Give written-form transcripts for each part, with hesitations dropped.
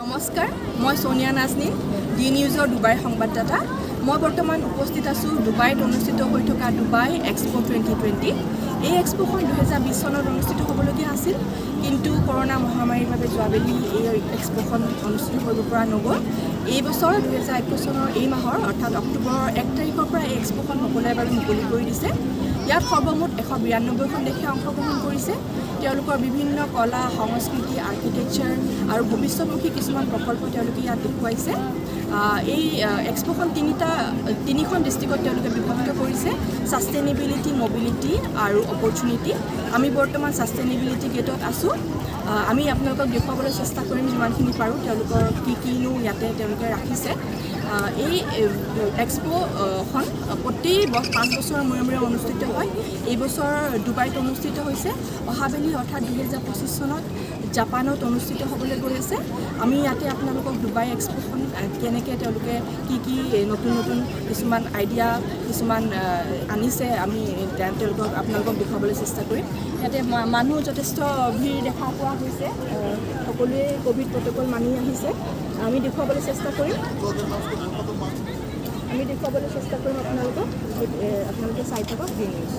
নমস্কাৰ, মই সোনিয়া নাজনীন, ডি নিউজৰ ডুবাইৰ সংবাদদাতা। মই বৰ্তমান উপস্থিত আছোঁ ডুবাইত অনুষ্ঠিত হৈ থকা ডুবাই এক্সপো 2020। এই এক্সপোখন 2020 চনত অনুষ্ঠিত হ'বলগীয়া আছিল, কিন্তু কৰোনা মহামাৰীৰ বাবে যোৱাবেলি এই এক্সপোখন অনুষ্ঠিত কৰিব পৰা নগ'ল। এই বছৰ 2021 চনৰ এই মাহৰ অৰ্থাৎ অক্টোবৰৰ 1 তাৰিখৰ পৰা এই এক্সপোখন সকলোৰে বাবে মুকলি কৰি দিছে। ইয়াত সৰ্বমুঠ 192খন দেশে অংশগ্ৰহণ কৰিছে। তেওঁলোকৰ বিভিন্ন কলা, সংস্কৃতি, আৰ্কিটেকচাৰ আৰু ভৱিষ্যতমুখী কিছুমান প্ৰকল্প তেওঁলোকে ইয়াত দেখুৱাইছে। এই এক্সপোখন তিনিখন ডিষ্ট্ৰিক্টত তেওঁলোকে বিভক্ত কৰিছে: ছাষ্টেইনেবিলিটি, মবিলিটি আৰু অপৰচুনিটি। আমি বৰ্তমান ছাষ্টেইনেবিলিটি গেটত আছোঁ। আমি আপোনালোকক দেখুৱাবলৈ চেষ্টা কৰিম যিমানখিনি পাৰোঁ তেওঁলোকৰ কিনো ইয়াতে তেওঁলোকে ৰাখিছে। এই এক্সপোখন প্ৰতি 5 বছৰৰ মূৰে মূৰে অনুষ্ঠিত হয়। এই বছৰ ডুবাইত অনুষ্ঠিত হৈছে। অহাবেলি অৰ্থাৎ 2025 চনত জাপানত অনুষ্ঠিত হ'বলৈ গৈ আছে। আমি ইয়াতে আপোনালোকক ডুবাই এক্সপোখন কেনেকৈ তেওঁলোকে কি নতুন নতুন কিছুমান আইডিয়া কিছুমান আনিছে, আমি আপোনালোকক দেখুৱাবলৈ চেষ্টা কৰিম। ইয়াতে মানুহ যথেষ্ট ভিৰ দেখা পোৱা হৈছে। সকলোৱে ক'ভিড প্ৰট'কল মানি আহিছে। আমি দেখুৱাবলৈ চেষ্টা কৰিম আপোনালোকে চাই থাকক ডি নিউজ।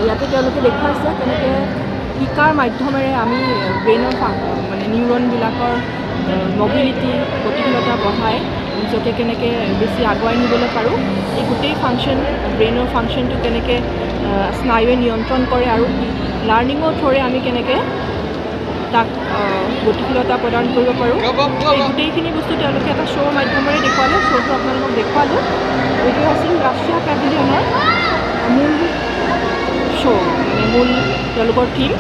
ইয়াতে তেওঁলোকে দেখুৱাইছে কেনেকৈ শিকাৰ মাধ্যমেৰে আমি ব্ৰেইনৰ নিউৰনবিলাকৰ মবিলিটি, গতিশীলতা বঢ়াই নিজকে কেনেকৈ বেছি আগুৱাই নিবলৈ পাৰোঁ। এই গোটেই ব্ৰেইনৰ ফাংচনটো কেনেকৈ স্নায়ুৱে নিয়ন্ত্ৰণ কৰে আৰু লাৰ্ণিঙৰ থ্ৰুৰে আমি কেনেকৈ তাক গতিশীলতা প্ৰদান কৰিব পাৰোঁ। এই গোটেইখিনি বস্তু তেওঁলোকে এটা শ্ব'ৰ মাধ্যমেৰে দেখুৱালে। শ্ব'টো আপোনালোকক দেখুৱালোঁ। এইটো আছিল ৰাছিয়া পেভিলিয়নৰ মূল মূল তেওঁলোকৰ থিম।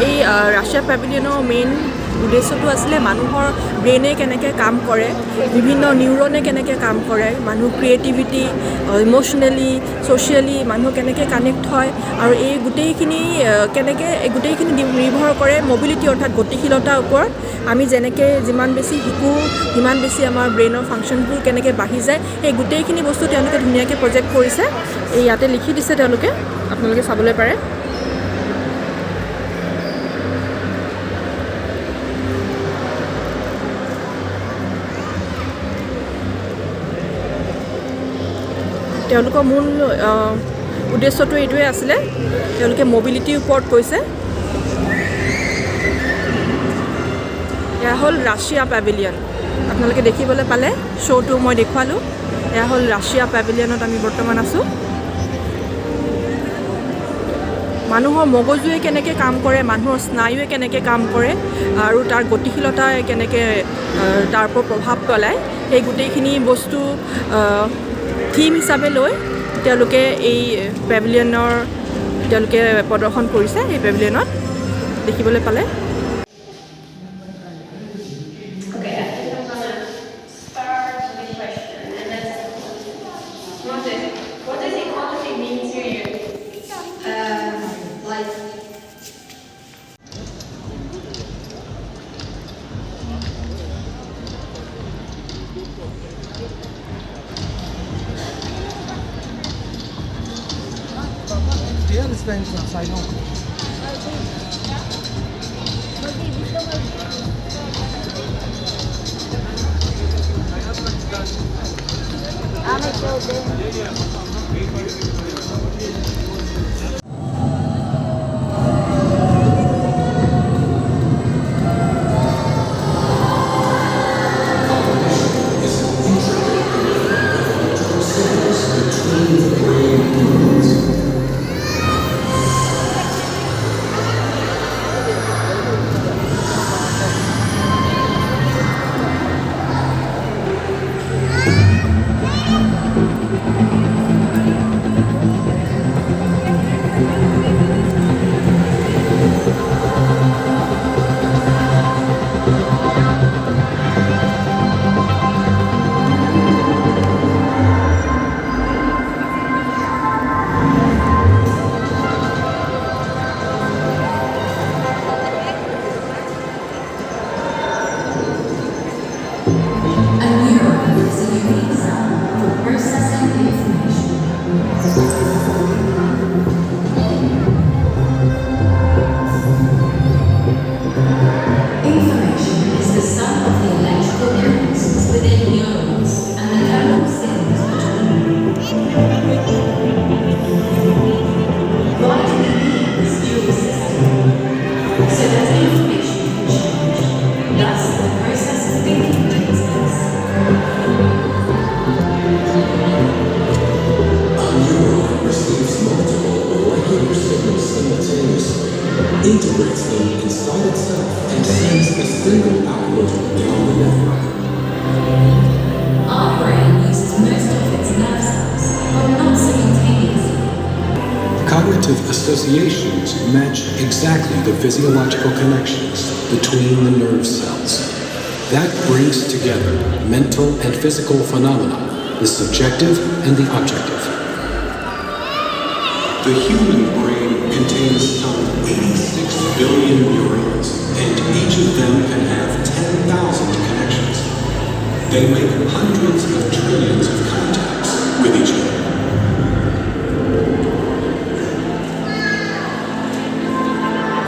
এই ৰাছিয়া পেভিলিয়নৰ মেইন উদ্দেশ্যটো আছিলে মানুহৰ ব্ৰেইনে কেনেকৈ কাম কৰে, বিভিন্ন নিউৰনে কেনেকৈ কাম কৰে, মানুহ ক্ৰিয়েটিভিটি, ইম'চনেলি, ছ'চিয়েলি মানুহ কেনেকৈ কানেক্ট হয়, আৰু এই গোটেইখিনি নিৰ্ভৰ কৰে মবিলিটি অৰ্থাৎ গতিশীলতাৰ ওপৰত। আমি যেনেকৈ যিমান বেছি শিকোঁ সিমান বেছি আমাৰ ব্ৰেইনৰ ফাংচনবোৰ কেনেকৈ বাঢ়ি যায়, সেই গোটেইখিনি বস্তু তেওঁলোকে ধুনীয়াকৈ প্ৰজেক্ট কৰিছে। এই ইয়াতে লিখি দিছে তেওঁলোকে, আপোনালোকে চাবলৈ পাৰে। তেওঁলোকৰ মূল উদ্দেশ্যটো এইটোৱে আছিলে। তেওঁলোকে মবিলিটিৰ ওপৰত কৈছে। এয়া হ'ল ৰাছিয়া পেভিলিয়ন। আপোনালোকে দেখিবলৈ পালে, শ্ব'টো মই দেখুৱালোঁ। এয়া হ'ল ৰাছিয়া পেভিলিয়নত আমি বৰ্তমান আছোঁ। মানুহৰ মগজুৱে কেনেকৈ কাম কৰে, মানুহৰ স্নায়ুৱে কেনেকৈ কাম কৰে আৰু তাৰ গতিশীলতাই কেনেকৈ তাৰ ওপৰত প্ৰভাৱ পেলায়, সেই গোটেইখিনি বস্তু থিম হিচাপে লৈ তেওঁলোকে এই পেভিলিয়নৰ প্ৰদৰ্শন কৰিছে। এই পেভিলিয়নত দেখিবলৈ পালে। Yeah, this thing's upside down. integrates them inside itself and sends a single output beyond the network. Our brain uses most of its nerve cells, but not simultaneously. Cognitive associations match exactly the physiological connections between the nerve cells. That brings together mental and physical phenomena, the subjective and the objective. The human brain contains some 86 billion neurons, and each of them can have 10,000 connections. They make hundreds of trillions of contacts with each other.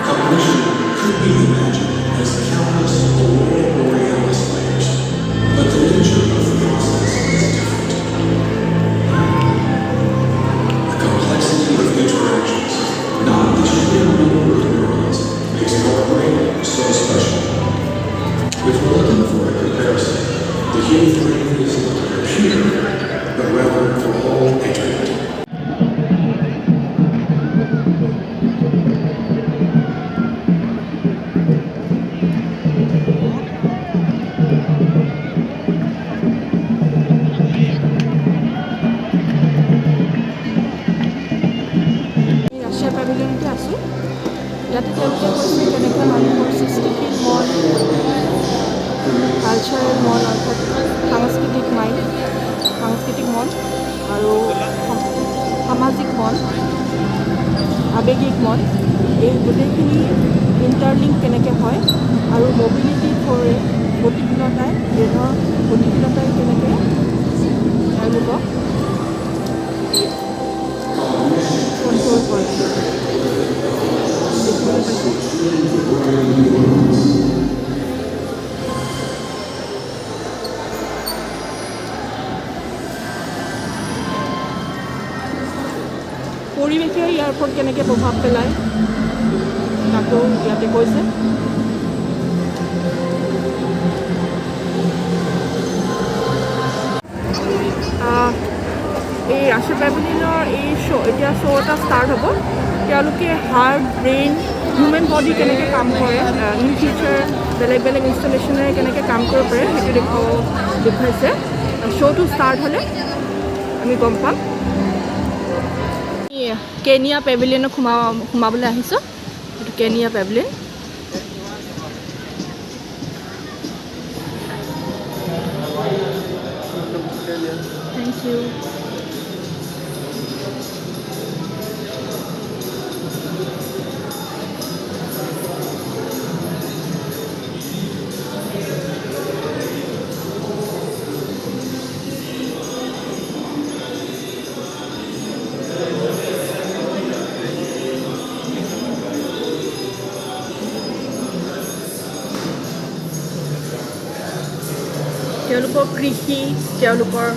Cognition could be imagined as countless aurora borealis layers, but the nature of the process is different. The complexity of interactions, not the sheer number of neurons, makes our brain so special. If we're looking for a comparison, the human brain is not a computer, but rather for all eternity. ৰাছিয়া পেভিলিয়নতে আছোঁ। ইয়াতে তেওঁলোকে কৈছে কেনেকৈ মানুহৰ সৃষ্টিশীল মন, কালচাৰেল মন অৰ্থাৎ সাংস্কৃতিক মন আৰু সামাজিক মন, আৱেগিক মন, এই গোটেইখিনি ইণ্টাৰলিংক কেনেকৈ হয় আৰু মবিলিটি ফৰে গতিশীলতাই ব্ৰেইনৰ গতিশীলতাই কেনেকৈ তেওঁলোকক কণ্ট্ৰল কৰে। দেখিবলৈ পাইছোঁ পৰিৱেশে ইয়াৰ ওপৰত কেনেকৈ প্ৰভাৱ পেলায় তাকো ইয়াতে কৈছে। এই ৰাছিয়া পেভিলিয়নৰ এই এতিয়া শ্ব' এটা ষ্টাৰ্ট হ'ব। তেওঁলোকে হাৰ্ট, ব্ৰেইন, হিউমেন বডি কেনেকৈ কাম কৰে, ইন ফিউচাৰ বেলেগ বেলেগ ইনষ্টলেশ্যনেৰে কেনেকৈ কাম কৰিব পাৰে সেইটো দেখুৱাইছে। শ্ব'টো ষ্টাৰ্ট হ'লে আমি গম পাম। কেনিয়া পেভিলিয়নত সোমাবলৈ আহিছোঁ। এইটো কেনিয়া পেভিলিয়ন। Thank U. তেওঁলোকৰ কৃষি, তেওঁলোকৰ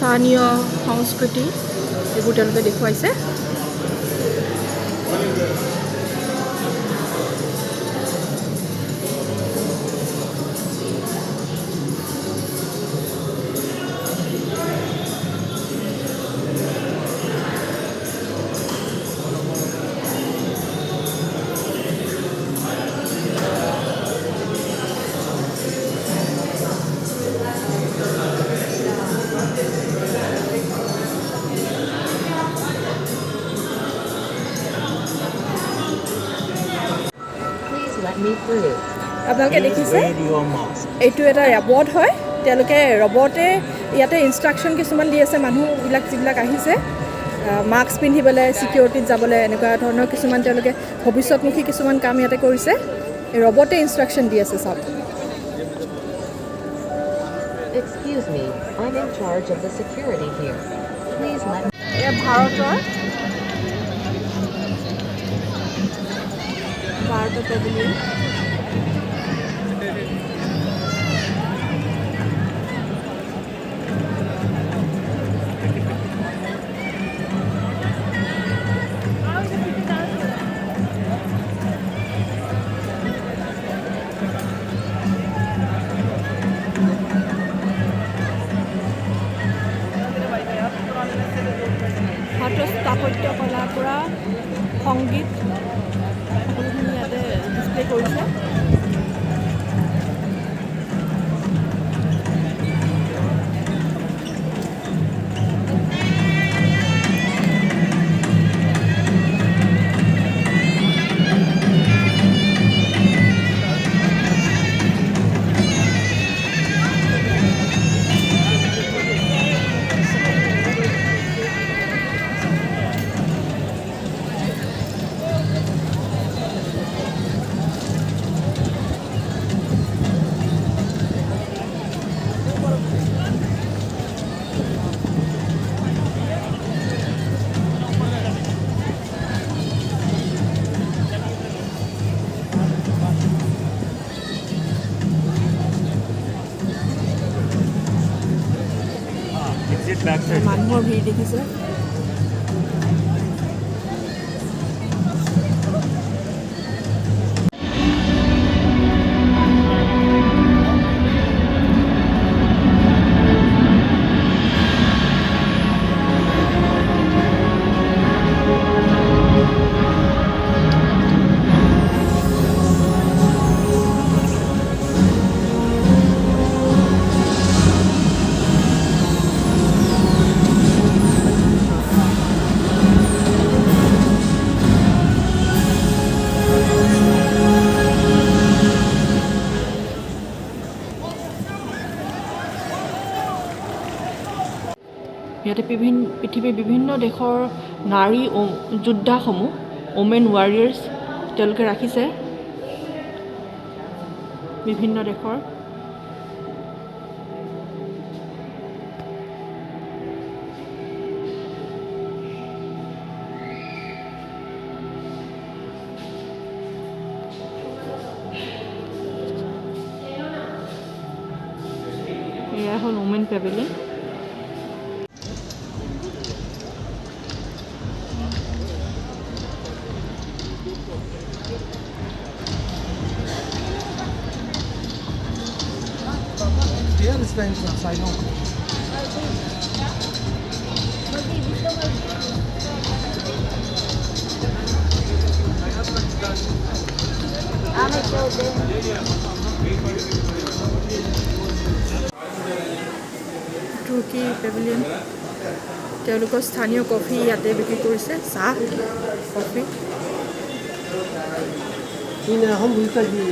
স্থানীয় সংস্কৃতি এইবোৰ তেওঁলোকে দেখুৱাইছে। Please let me through. আপোনালোকে দেখিছে এইটো এটা ৰবট হয়। তেওঁলোকে ৰবটে ইয়াতে ইনষ্ট্ৰাকশ্যন কিছুমান দি আছে মানুহবিলাক যিবিলাক আহিছে মাস্ক পিন্ধিবলৈ, ছিকিউৰিটিত যাবলৈ, এনেকুৱা ধৰণৰ কিছুমান তেওঁলোকে ভৱিষ্যতমুখী কিছুমান কাম ইয়াতে কৰিছে। এই ৰবটে ইনষ্ট্ৰাকশ্যন দি আছে চাওক। Excuse me, I'm in charge of the security here. Please let me. এয়া ভাৰতৰ পেভিলিয়ন। ভাৰতীয় স্থাপত্য কলাৰ পৰা সংগীত সকলোখিনি ইয়াতে ডিছপ্লে কৰিছে। মানুহৰ ভিৰ দেখিছে। ইয়াতে পৃথিৱীৰ বিভিন্ন দেশৰ নাৰী যোদ্ধাসমূহ, ওমেন ৱাৰিয়াৰ্ছ তেওঁলোকে ৰাখিছে বিভিন্ন দেশৰ। এয়া হ'ল women Pavilion. Here is the entrance, I know. Turkey Pavilion তেওঁলোকৰ স্থানীয় কফি ইয়াতে বিক্ৰী কৰিছে, চাহ কফি। هم بيتجي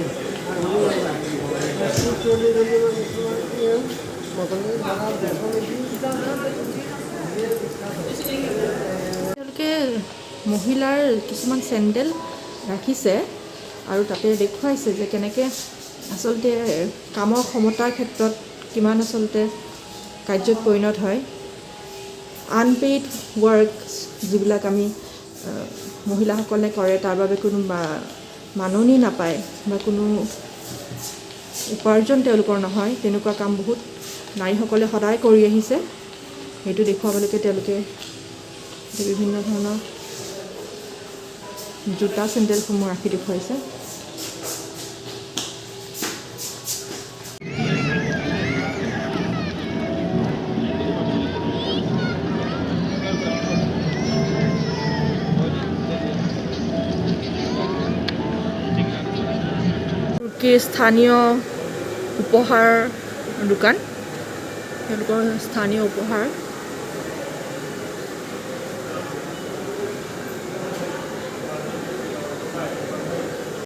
তেওঁলোকে মহিলাৰ কিছুমান চেণ্ডেল ৰাখিছে আৰু তাতে দেখুৱাইছে যে কেনেকৈ আচলতে কামৰ ক্ষমতাৰ ক্ষেত্ৰত কিমান আচলতে কাৰ্যত পৰিণত হয়। আনপেইড ৱৰ্ক যিবিলাক আমি মহিলাসকলে কৰে তাৰ বাবে কোনো মাননি নাপায় বা কোনো উপাৰ্জন তেওঁলোকৰ নহয়, তেনেকুৱা কাম বহুত নাৰীসকলে সদায় কৰি আহিছে। সেইটো দেখুৱাবলৈকে তেওঁলোকে বিভিন্ন ধৰণৰ জোতা চেণ্ডেলসমূহ ৰাখি দেখুৱাইছে। তুৰ্কীৰ স্থানীয় উপহাৰ দোকান, তেওঁলোকৰ স্থানীয় উপহাৰ